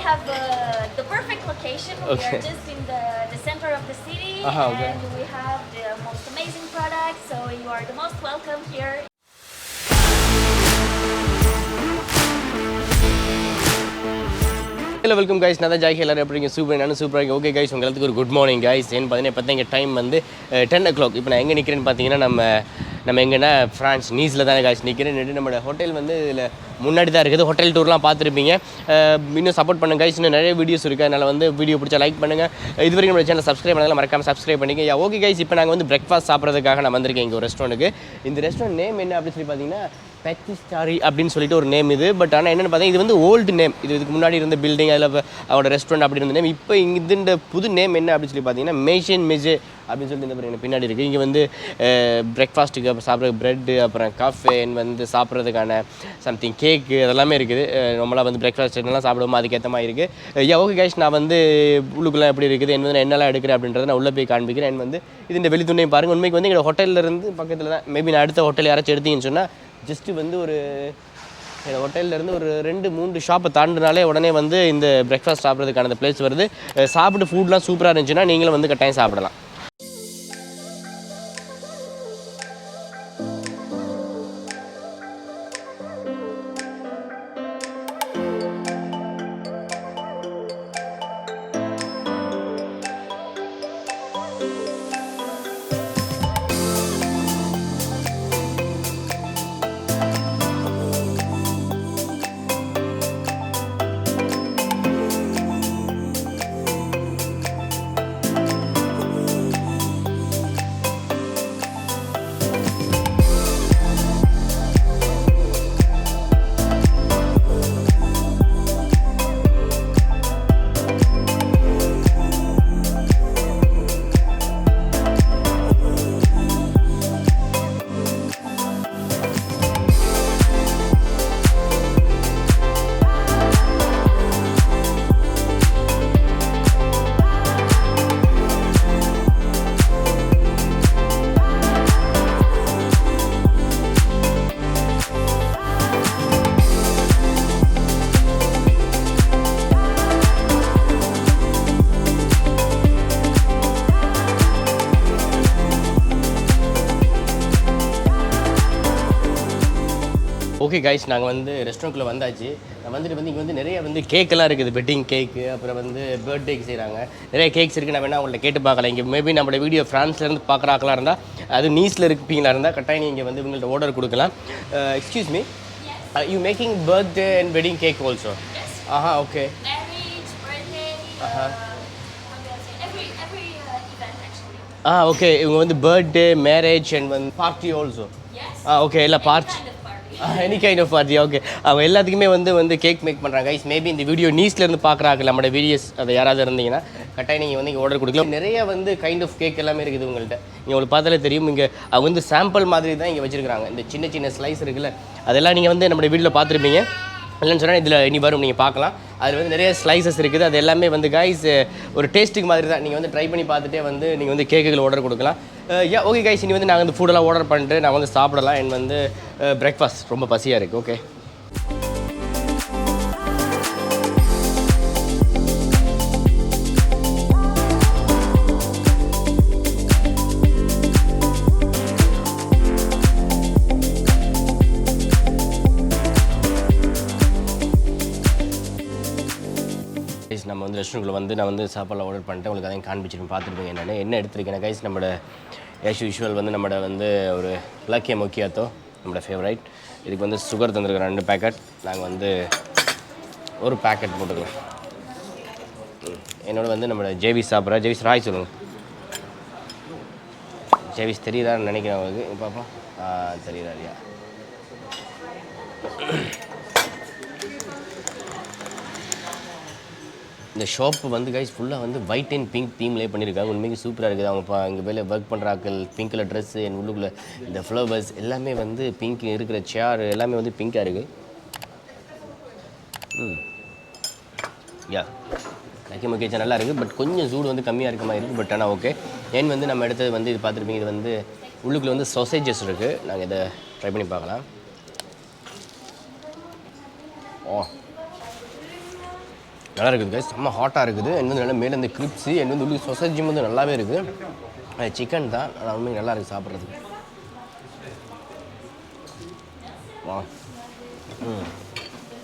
have the perfect location. We are just in the center of the city, and we have the most amazing products. So you are the most welcome here. Hello, welcome guys. நான் தான் Joy எல்லாரும் எப்படிங்க super நானும் சூப்பராக இருக்கேன். Okay guys, உங்களுக்கு ஒரு good morning guys. ஏன்னு பார்த்தீங்கன்னா இங்கே டைம் வந்து 10 o'clock. இப்போ நான் எங்கே நிற்கிறேன்னு பார்த்தீங்கன்னா நம்ம எங்கன்னா ஃப்ரான்ஸ் நீஸில் தானே கைஸ் நிற்கிறேன். நம்மளோட ஹோட்டல் வந்து இதில் முன்னாடி தான் இருக்குது. ஹோட்டல் டூர்லாம் பார்த்துருப்பீங்க. இன்னும் சப்போர்ட் பண்ணுங்க கைஸ். இன்னும் நிறைய வீடியோஸ் இருக்குது. அதனால் வந்து வீடியோ பிடிச்சா லைக் பண்ணுங்கள். இது வரைக்கும் நம்ம சேனல் சப்ஸ்கிரைப் பண்ணலாம், மறக்காமல் சப்ஸ்கிரைப் பண்ணிங்க. ஓகே கைஸ், இப்போ நாங்கள் வந்து பிரேக்ஃபாஸ்ட் சாப்பிட்றதுக்காக நான் வந்திருக்கேன் இங்கே ஒரு ரெஸ்டாரண்ட்டுக்கு. இந்த ரெஸ்டாரண்ட் நேம் என்ன அப்படின்னு சொல்லி பார்த்தீங்கன்னா பெத்திஸ்டாரி அப்படின்னு சொல்லிட்டு ஒரு நேம் இது. பட் ஆனால் என்னென்னு பார்த்தீங்கன்னா இது வந்து ஓல்டு நேம். இதுக்கு முன்னாடி இருந்த பில்டிங், அதில் அவரோட ரெஸ்டாரண்ட் அப்படி இருந்த நேம். இப்போ இந்த புது நேம் என்ன அப்படின்னு சொல்லி பார்த்தீங்கன்னா மெய்சன் மெஜர் அப்படின்னு சொல்லிட்டு இந்த பின்னாடி இருக்குது. இங்கே வந்து பிரேக்ஃபாஸ்ட்டுக்கு அப்புறம் சாப்பிட்ற ப்ரெட்டு, அப்புறம் காஃபே, வந்து சாப்பிட்றதுக்கான சம்திங் கேக்கு அதெல்லாமே இருக்குது. நம்மளாம் வந்து பிரேக்ஃபாஸ்ட் எல்லாம் சாப்பிடுவோம், அதுக்கேற்ற மாதிரி இருக்குது. ஓகே கைஸ், நான் வந்து உள்ளுக்குள்ளே எப்படி இருக்குது நான் என்னெல்லாம் எடுக்கிறேன் அப்படின்றத நான் உள்ளே போய் காண்பிக்கிறேன். வந்து இது வெளித்துணையும் பாருங்கள். உண்மைக்கு வந்து எங்களோட ஹோட்டலில் இருந்து பக்கத்தில் தான். மேபி நான் அடுத்த ஹோட்டல் யாராச்சும் எடுத்தீங்கன்னு சொன்னால் ஜஸ்ட்டு வந்து ஒரு ஹோட்டல்லேருந்து ஒரு 2-3 ஷாப்பை தாண்டினாலே உடனே வந்து இந்த பிரேக்ஃபாஸ்ட் சாப்பிட்றதுக்கான அந்த பிளேஸ் வருது. சாப்பிட்டு ஃபுட்லாம் சூப்பராக இருந்துச்சுன்னா நீங்களும் வந்து கட்டாயம் சாப்பிடலாம். ஓகே கைஸ், நாங்கள் வந்து ரெஸ்டாரண்ட்டில் வந்தாச்சு. வந்துட்டு வந்து இங்கே வந்து நிறைய வந்து கேக்கெல்லாம் இருக்குது. வெட்டிங் கேக்கு, அப்புறம் வந்து பர்த்டேக்கு செய்கிறாங்க. நிறைய கேக்ஸ் இருக்குது. நான் வேணால் உங்கள்ட்ட கேட்டு பார்க்கலாம். இங்கே மேபி நம்மளோட வீடியோ ஃப்ரான்ஸ்லேருந்து பார்க்குறாக்கலாம் இருந்தால், அது நீஸில் இருப்பீங்களா இருந்தால் கட்டாயம் நீங்கள் வந்து இவங்கள்ட்ட ஆர்டர் கொடுக்கலாம். Excuse me, you making birthday and wedding cake also? Okay. Okay, இவங்க வந்து பர்த்டே, மேரேஜ் அண்ட் வந்து பார்ட்டி ஆல்சோ? ஓகே, இல்லை party, any kind of party. Okay, அவங்க எல்லாத்துக்குமே வந்து கேக் மேக் பண்ணுறாங்க கைஸ். மேபி இந்த வீடியோ நீஸ்லேருந்து பார்க்குறாங்க நம்மளோட வீடியோஸ், அதை யாராவது இருந்தீங்கன்னா கட்டாயம் நீங்கள் வந்து இங்கே ஆர்டர் கொடுக்கலாம். நிறைய வந்து கைண்ட் ஆஃப் கேக் எல்லாமே இருக்குது உங்கள்கிட்ட. இங்கே உங்களுக்கு பார்த்தாலே தெரியும். இங்கே அவங்க வந்து சாம்பிள் மாதிரி தான் இங்கே வச்சுருக்காங்க. இந்த சின்ன சின்ன ஸ்லைஸ் இருக்குல்ல, அதெல்லாம் நீங்கள் வந்து நம்மளோட வீடியோவில் பார்த்துருப்பீங்க. இல்லைன்னு சொன்னால் இதில் இனி வரும், நீங்கள் பார்க்கலாம். அதில் வந்து நிறைய ஸ்லைசஸ் இருக்குது. அது எல்லாமே வந்து கைஸ் ஒரு டேஸ்ட்டுக்கு மாதிரி தான். நீங்கள் வந்து ட்ரை பண்ணி பார்த்துட்டே வந்து நீங்கள் வந்து கேக்குகள் ஆர்டர் கொடுக்கலாம். ஓகே கைஸ், இனி வந்து நாங்கள் வந்து ஃபுட்டெல்லாம் ஆர்டர் பண்ணிட்டு நான் வந்து சாப்பிடலாம். என் வந்து பிரேக்ஃபாஸ்ட் ரொம்ப பசியாக இருக்குது. ஓகே, நம்ம வந்து ரெஸ்டாரண்ட்டில் வந்து நான் வந்து சாப்பாடுலாம் ஆர்டர் பண்ணிட்டேன். உங்களுக்கு அதையும் காண்பிச்சிருக்கேன், பார்த்துருப்பீங்க. என்ன எடுத்துருக்கேன் கைஸ். நம்மளோட ஆஸ் யூஷுவல் வந்து நம்மளோட வந்து ஒரு லக்கிய மொக்கியாத்தோ நம்மளோட ஃபேவரைட். இதுக்கு வந்து சுகர் தந்துருக்குறோம் 2 பேக்கெட். நாங்கள் வந்து ஒரு பேக்கெட் போட்டுக்கலாம். என்னோட வந்து நம்மளோட ஜேவிஸ் சாப்பிட்றேன். ஜேவிஸ் ராய் சொல்லுங்கள். ஜேவிஸ் தெரியுதான்னு நினைக்கிறேன் அவங்களுக்கு. பார்ப்போம். தெரியுதா இல்லையா? இந்த ஷாப்பு வந்து கைஸ் ஃபுல்லாக வந்து ஒயிட் அண்ட் பிங்க் தீம்லேயே பண்ணியிருக்காங்க. உண்மைக்கு சூப்பராக இருக்குது. அவங்க இங்கே வேலை ஒர்க் பண்ணுற ஆக்கள் பிங்க் கலர் ட்ரெஸ்ஸு, என் உள்ளுக்குள்ளே இந்த ஃப்ளவர்ஸ் எல்லாமே வந்து பிங்க் இருக்கிற சேர் எல்லாமே வந்து பிங்காக இருக்குது. லக்கி மொக்கேச்சா நல்லா இருக்குது. பட் கொஞ்சம் சூடு வந்து கம்மியாக இருக்க மாதிரி இருக்குது. பட் ஆனால் ஓகே. ஏன் வந்து நம்ம எடுத்தது வந்து இது பார்த்துருப்பீங்க. இது வந்து உள்ளுக்குள்ளே வந்து சொசேஜஸ் இருக்குது. நாங்கள் இதை ட்ரை பண்ணி பார்க்கலாம். நல்லா இருக்குது கைஸ், செம்ம ஹாட்டாக இருக்குது. என்ன வந்து நல்லா மேலே இந்த கிரிப்ஸு என்ன வந்து உள்ள சொசைஜியும் வந்து நல்லாவே இருக்குது. சிக்கன் தான் ஆனால் உண்மைக்கு நல்லா இருக்குது சாப்பிட்றதுக்கு. வா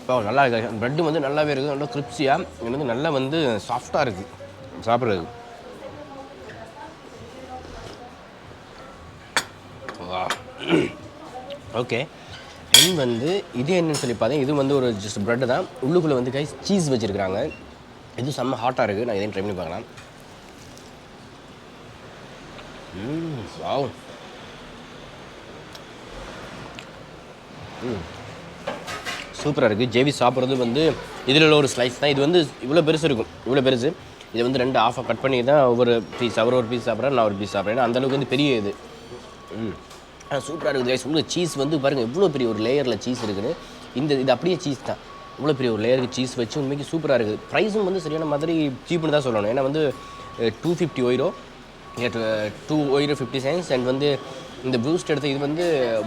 இப்போ நல்லா இருக்குது. ப்ரெட்டு வந்து நல்லாவே இருக்குது, நல்லா கிரிப்ஸியாக என்ன வந்து நல்லா வந்து சாஃப்டாக இருக்குது சாப்பிட்றதுக்கு. வா ஓகே. தென் வந்து இது என்னன்னு சொல்லி பார்த்தேன், இது வந்து ஒரு ஜஸ்ட் ப்ரெட்டு தான். உள்ளுக்குள்ளே வந்து கைஸ் சீஸ் வச்சுருக்காங்க. இது செம்ம ஹாட்டாக இருக்குது. நான் இதையும் ட்ரை பண்ணி பார்க்கலாம். வாவ். சூப்பராக இருக்குது. ஜேவி சாப்பிட்றது வந்து இதில் உள்ள ஒரு ஸ்லைஸ் தான். இது வந்து இவ்வளோ பெருசு இருக்கும், இவ்வளோ பெருசு. இதை வந்து 2 ஆஃபாக கட் பண்ணி தான் ஒவ்வொரு பீஸ், அவர் ஒரு பீஸ் சாப்பிட்றேன், நான் ஒரு பீஸ் சாப்பிட்றேன். அந்தளவுக்கு வந்து பெரிய இது. சூப்பராக இருக்குது கைஸ். உள்ள சீஸ் வந்து பாருங்கள் எவ்வளோ பெரிய ஒரு லேயரில் சீஸ் இருக்குது. இது அப்படியே சீஸ் தான், இவ்வளோ பெரிய ஒரு லேயருக்கு சீஸ் வச்சு உண்மைக்கு சூப்பராக இருக்குது. ப்ரைஸும் வந்து சரியான மாதிரி சீப்புன்னு தான் சொல்லணும். ஏன்னா வந்து 250 €, 2 €50 அண்ட் வந்து இந்த பூஸ்ட் எடுத்து இது வந்து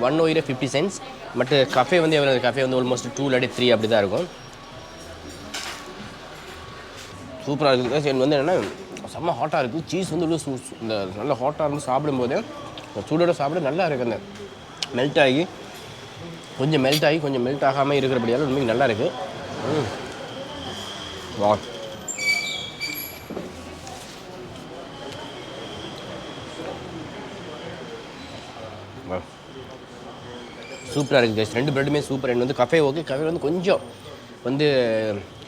1 €50. பட் கஃபே வந்து எவ்வளோ, கஃபே வந்து ஆல்மோஸ்ட் 2 இல்லாட்டி 3 அப்படி தான் இருக்கும். சூப்பராக இருக்குது கைஸ். வந்து என்னென்னா செம்ம ஹாட்டாக இருக்குது. சீஸ் வந்து உள்ள இந்த நல்ல ஹாட்டாக இருந்து சாப்பிடும்போது சூடோட சாப்பிட நல்லா இருக்குது. அந்த மெல்ட் ஆகி கொஞ்சம் மெல்ட் ஆகாமல் இருக்கிறபடியால் உண்மைக்கு நல்லா இருக்குது. வா சூப்பராக இருக்குது கைஸ். 2 ப்ரெட்டுமே சூப்பர். என்ன வந்து கஃபே ஓகே, கஃபே வந்து கொஞ்சம் வந்து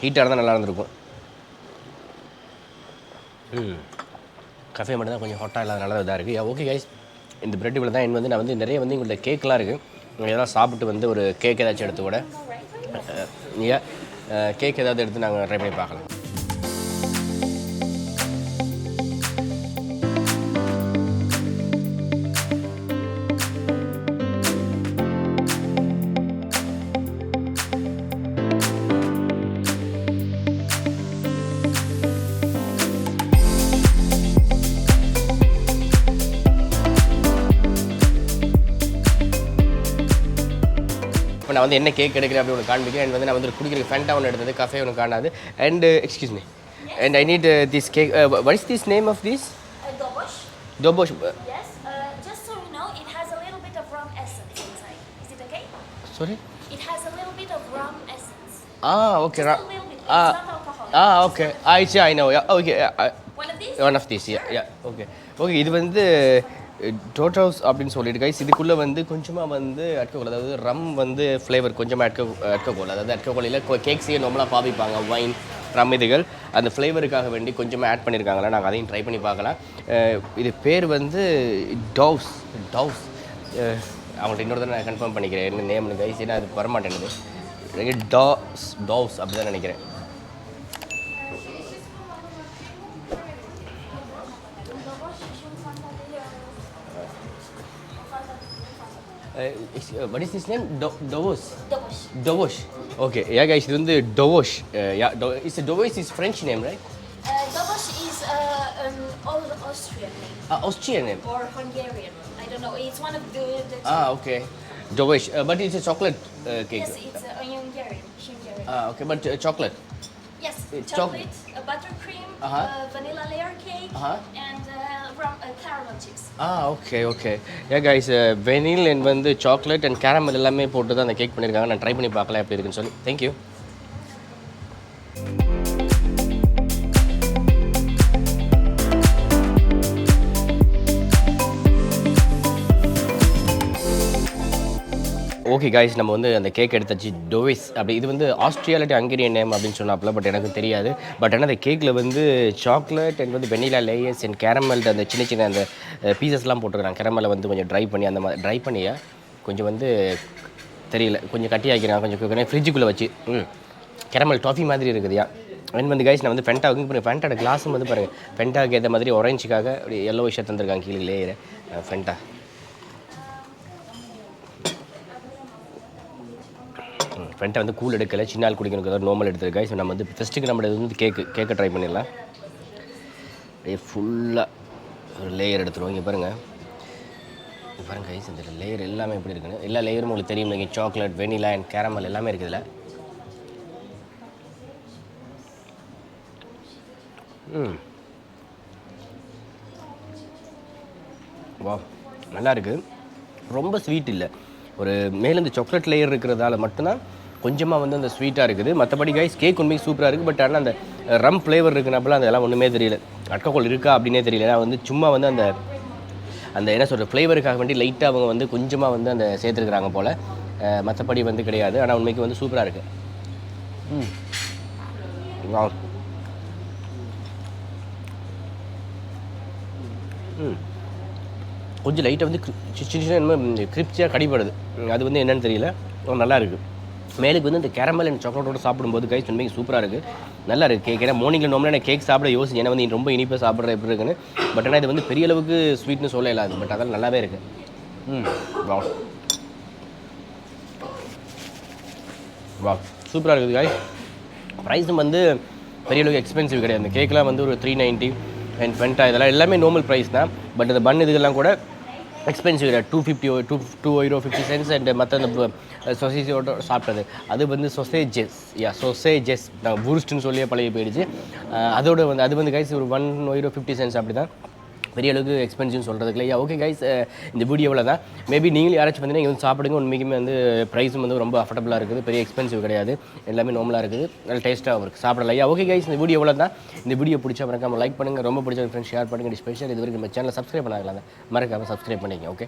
ஹீட்டாக இருந்தால் நல்லா இருந்திருக்கும். கஃபே மட்டும் தான் கொஞ்சம் ஹாட்டாக இல்லாத நல்லா இதாக இருக்குது. ஓகே கைஸ், இந்த ப்ரெட் இவ்வளோ தான். என்ன வந்து நான் வந்து நிறைய வந்து எங்கள்கிட்ட கேக்கெலாம் இருக்குது. இதெல்லாம் சாப்பிட்டு வந்து ஒரு கேக் ஏதாச்சும் எடுத்து கூட கேக் ஏதாவது எடுத்து நாங்கள் ட்ரை பண்ணி பார்க்கலாம். இப்போ நான் வந்து என்ன கேக் எடுக்கிறேன் அப்படி ஒன்று காண்பிக்கிறேன். அண்ட் வந்து நான் வந்து குடிக்கிற ஃபேண்டா ஒன்று எடுத்தது, கஃபே ஒன்று காணாது. And excuse me, and I need this cake. What is this name of this? Dobosh. Dobosh. Yes. Just so you know, it has a little bit of rum essence inside. Is it okay? Sorry? It has a little bit of rum essence. Okay. Just a little bit. It's not alcohol. Okay. I know. Yeah. Okay. One of these? One of these. Yeah. Okay. இது வந்து டோட் house அப்படின்னு சொல்லிட்டு guys. இதுக்குள்ளே வந்து கொஞ்சமாக வந்து அட்கோல், அதாவது ரம் வந்து ஃப்ளேவர் கொஞ்சமாக அட்கோல், அதாவது அட்கோலில் கேக்ஸையே நார்மலாக பாவிப்பாங்க, வைன் ரம் இதுகள் அந்த ஃப்ளேவருக்காக வேண்டி கொஞ்சமாக ஆட் பண்ணியிருக்காங்களா. நாங்கள் அதையும் ட்ரை பண்ணி பார்க்கலாம். இது பேர் வந்து டவ்ஸ். அவங்கள்ட்ட இன்னொரு தான் நான் கன்ஃபார்ம் பண்ணிக்கிறேன் என்ன நேம்னு கைஸ், ஏன்னா அது வரமாட்டேங்குது. டவ்ஸ் அப்படி தான் நினைக்கிறேன். What is this name? Dobosh. Okay. Yeah, guys. This is Dobosh. Dobosh is French name, right? Dobosh is Austrian name. Austrian name. Or Hungarian. I don't know. It's one of the two. Okay. Dobosh. But it's a chocolate cake. Yes, it's Hungarian. Okay, but chocolate. Yes, chocolate, buttercream, vanilla layer cake, and caramel chips. Okay. Yeah, guys, vanilla and வந்து chocolate and caramel எல்லாமே போட்டு தான் அந்த cake பண்ணியிருக்காங்க. நான் try பண்ணி பார்க்கலாம் எப்படி இருக்குன்னு சொல்லி. Thank you. ஓகே காய்ஸ், நம்ம வந்து அந்த கேக் எடுத்தாச்சு. டோவிஸ் அப்படி, இது வந்து ஆஸ்ட்ரியாலிட்டி ஹங்கேரியன் நேம் அப்படின்னு சொன்னாப்புல, பட் எனக்கு தெரியாது. பட் ஆனால் அந்த கேக்கில் வந்து சாக்லேட் அண்ட் வந்து வெனிலா லேயர்ஸ் அண்ட் கேரமல் அந்த சின்ன அந்த பீசஸ்லாம் போட்டுருக்காங்க. கேரமலை வந்து கொஞ்சம் ட்ரை பண்ணி அந்த மாதிரி ட்ரை பண்ணியா கொஞ்சம் வந்து தெரியல, கொஞ்சம் கட்டி ஆக்கிறாங்க, கொஞ்சம் ஃப்ரிட்ஜுக்குள்ளே வச்சு. கேரமல் டாஃபி மாதிரி இருக்குதுயா. அண்ட் வந்து கைஸ், நான் வந்து ஃபென்டா பாருங்கள், ஃபென்டாட கிளாஸும் வந்து பாருங்கள், ஃபென்டாவுக்கு ஏற்ற மாதிரி ஆரஞ்சுக்காக அப்படி எல்லோ விஷயம் தந்துருக்காங்க கீழே லேயர் ஃபென்டா. ஃபென்ட்டை வந்து கூல் எடுக்கலை, சின்ன ஆள் குடிக்கணும், ஏதாவது நார்மல் எடுத்துருக்கா. ஸோ நம்ம வந்து ஃபஸ்ட்டுக்கு நம்ம வந்து கேக்கை ட்ரை பண்ணிடலாம். அப்படியே ஃபுல்லாக ஒரு லேயர் எடுத்துருவோம். இங்கே பாருங்கள் கைஸ், இந்த லேயர் எல்லாமே எப்படி இருக்குன்னு, எல்லா லேயரும் உங்களுக்கு தெரியும். நீங்கள் சாக்லேட், வெனிலா அண்ட் கேரமல் எல்லாமே இருக்குதுல்ல. வா நல்லா இருக்குது. ரொம்ப ஸ்வீட் இல்லை, ஒரு மேலே இந்த சாக்லேட் லேயர் இருக்கிறதால மட்டும்தான் கொஞ்சமாக வந்து அந்த ஸ்வீட்டாக இருக்குது. மற்றபடி கைஸ் கேக் உண்மைக்கு சூப்பராக இருக்குது. பட் ஆனால் அந்த ரம் ஃப்ளேவர் இருக்குனப்பெல்லாம் அதெல்லாம் ஒன்றுமே தெரியல. அல்கஹால் இருக்கா அப்படின்னே தெரியல. ஏன்னா வந்து சும்மா வந்து அந்த அந்த என்ன சொல்கிற ஃப்ளேவருக்காக வேண்டி லைட்டாக அவங்க வந்து கொஞ்சமாக வந்து அந்த சேர்த்துருக்குறாங்க போல். மற்றபடி வந்து கிடையாது. ஆனால் உண்மைக்கு வந்து சூப்பராக இருக்குது. வா கொஞ்சம் லைட்டாக வந்து சின்ன கிரிப்சியாக கடிப்படுது. அது வந்து என்னென்னு தெரியல, நல்லா இருக்குது. மேலுக்கு வந்து இந்த கேரமல் அண்ட் சாக்லேட்டோட சாப்பிடும்போது கைஸ் உண்மைக்கு சூப்பராக இருக்குது, நல்லா இருக்குது கேக். ஏன்னா மார்னிங்கில் நார்மலாக நான் கேக் சாப்பிட யோசிச்சு, ஏன்னா வந்து ரொம்ப இனிப்பாக சாப்பிட்ற எப்படி இருக்குன்னு. பட் ஆனால் இது வந்து பெரிய அளவுக்கு ஸ்வீட்னு சொல்ல இல்லாது, பட் அதெல்லாம் நல்லாவே இருக்குது. வா வா சூப்பராக இருக்குது கைஸ். ப்ரைஸும் வந்து பெரிய அளவுக்கு எக்ஸ்பென்சிவ் கிடையாது. அந்த கேக்கெலாம் வந்து ஒரு 390 அண்ட் ஃபென்டா இதெல்லாம் எல்லாமே நார்மல் ப்ரைஸ் தான். பட் இந்த பன் இதுக்கெல்லாம் கூட எக்ஸ்பென்சிவ் கிடையாது. 250 €2.50 அண்ட் மற்ற அந்த சொசேஜோட சாப்பிட்டது அது வந்து சொசேஜஸ் நாங்கள் பூரிஸ்ட்னு சொல்லியே பழகி போயிடுச்சு. அதோட வந்து அது வந்து கைஸ் ஒரு €1.50 அப்படி தான், பெரிய அளவுக்கு எக்ஸ்பென்சிவ்னு சொல்கிறதுக்கு இல்லையா. ஓகே கைஸ், இந்த வீடியோவில் தான் மேபி நீங்களும் யாராச்சும் பார்த்தீங்கன்னா இங்கே வந்து சாப்பிடுங்க. உண்மைக்குமே வந்து ப்ரைஸும் வந்து ரொம்ப அஃபர்டபுளாக இருக்குது, பெரிய எக்ஸ்பென்சிவ் கிடையாது, எல்லாமே நார்மலாக இருக்குது, நல்ல டேஸ்ட்டாகவும் இருக்குது, சாப்பிடலாம் ஐயா. ஓகே கைஸ், இந்த வீடியோவில் தான். இந்த வீடியோ பிடிச்சா மறக்காமல் லைக் பண்ணுங்கள், ரொம்ப பிடிச்ச ஃப்ரெண்ட்ஸ் ஷேர் பண்ணுங்கள். ஸ்பெஷல் இது வரைக்கும் நம்ம சேனலை சப்ஸ்கிரைப் பண்ணாங்களாங்க, மறக்காமல் சப்ஸ்கிரைப் பண்ணிங்க. Okay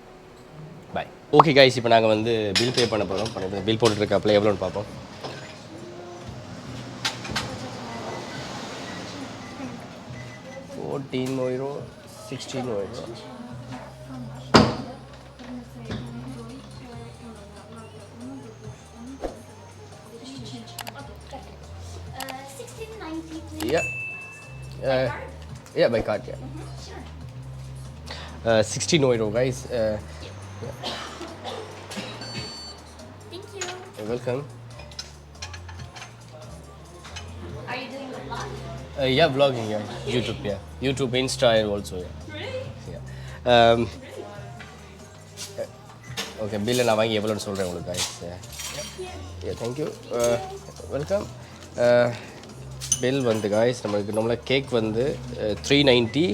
bye. ஓகே கைஸ், இப்போ நாங்கள் வந்து பில் பே பண்ண போகிறோம். பில் போட்டுருக்காப்பில் எவ்வளோன்னு பார்ப்போம். 14 €, 16 €. Yeah, by card, yeah. 16 €, guys. Yeah. Thank you. You're welcome. Are you doing the vlog? Yeah, vlogging, yeah. YouTube, yeah. YouTube, Insta also, yeah. Really? Yeah. Okay, bill நான் வாங்கி எவ்வளோன்னு சொல்கிறேன் உங்களுக்கு guys. Yeah, thank you. Welcome. Bill வந்து guys, நம்மளுக்கு நம்மளாக cake வந்து 390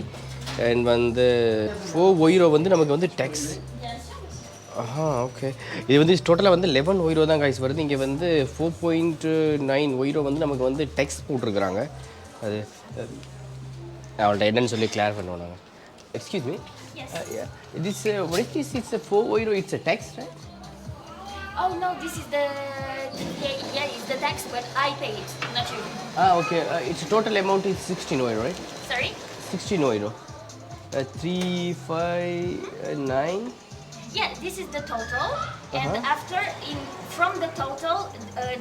and வந்து 4 € வந்து நமக்கு வந்து டேக்ஸ். ஓகே, இது வந்து டோட்டலாக வந்து 11 € தான் guys வருது. இங்கே வந்து 4.9 € வந்து நமக்கு வந்து டேக்ஸ் போட்டிருக்கிறாங்க. அது அவள்கிட்ட என்னன்னு சொல்லி கிளியர் பண்ணுவோம் நாங்கள். Excuse me. Yes. This what is this? It's a 4 €. It's a tax, right? Oh no, this is the it's the tax, but I pay it, not you. Okay. Its total amount is 16 €, right? Sorry? 16 €. 359. Yeah, this is the total, and after from the total,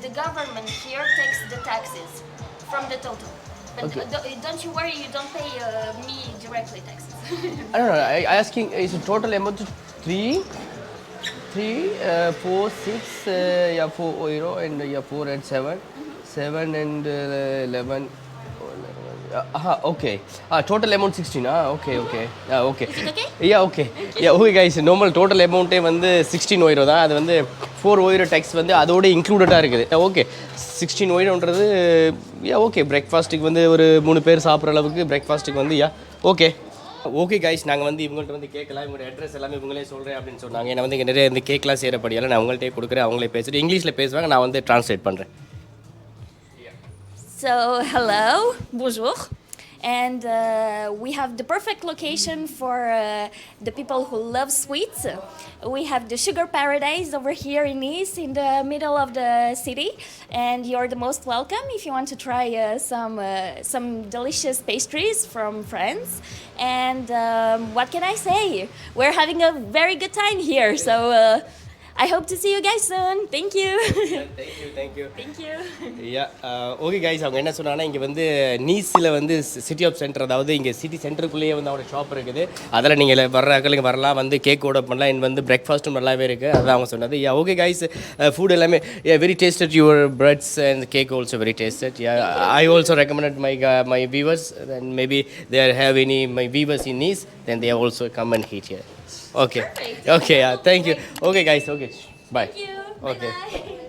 the government here takes the taxes from the total. But don't you worry, you don't pay me directly taxes. I don't know. I asking is the total amount 3, 4, 6, 4 € and 4 and 7, 7 and 11. Okay. Total amount 16. Okay. Okay. Is it okay? Yeah, okay. Yeah, okay guys. Normal total amount வந்து 16 € தான். அது வந்து 4 € tax வந்து அதோட இன்க்ளூடடாக இருக்குது. Okay, 16 €ன்றது okay, பிரேக்ஃபாஸ்ட்டுக்கு வந்து ஒரு 3 பேர் சாப்பிட்ற அளவுக்கு பிரேக்ஃபாஸ்ட்டுக்கு வந்து ஓகே. ஓகே கைஸ், நாங்கள் வந்து இவங்கள்ட்ட வந்து கேட்கலாம், இவங்களோட அட்ரஸ் எல்லாமே இவங்களே சொல்கிறேன் அப்படின்னு சொன்னாங்க. ஏன்னா வந்து இங்கே நிறைய இந்த கேக்லாம் செய்கிறப்படியால் நான் அவங்கள்ட்டே கொடுக்குறேன், அவங்களே பேசுகிறேன், இங்கிலீஷில் பேசுவாங்க, நான் வந்து ட்ரான்ஸ்லேட் பண்ணுறேன். So, hello, bonjour. And we have the perfect location for the people who love sweets. We have the Sugar Paradise over here in Nice, in the middle of the city. And you're the most welcome if you want to try some delicious pastries from France. And what can I say? We're having a very good time here. So I hope to see you guys soon. Thank you. Thank you. Thank you. Okay guys, அவங்க என்ன சொன்னாங்கன்னா இங்கே வந்து நீஸில் வந்து city of centre, அதாவது இங்கே city சென்டருக்குள்ளேயே வந்து அவரோட ஷாப் இருக்குது. அதில் நீங்கள் வர்றாக்கள் இங்கே வரலாம், வந்து கேக் ஆர்டர் பண்ணலாம். இங்கே வந்து பிரேக்ஃபாஸ்ட்டும் நல்லாவே இருக்குது, அதுதான் அவங்க சொன்னது. ஓகே கைஸ், ஃபுட் எல்லாமே very tasted. Your breads and cake also very tasted. I also recommended my viewers, and maybe they have any my viewers in Nice, then they also come and eat here. Okay. Perfect. Okay, thank you. Okay guys, okay. Bye. Thank you. Okay. Bye-bye.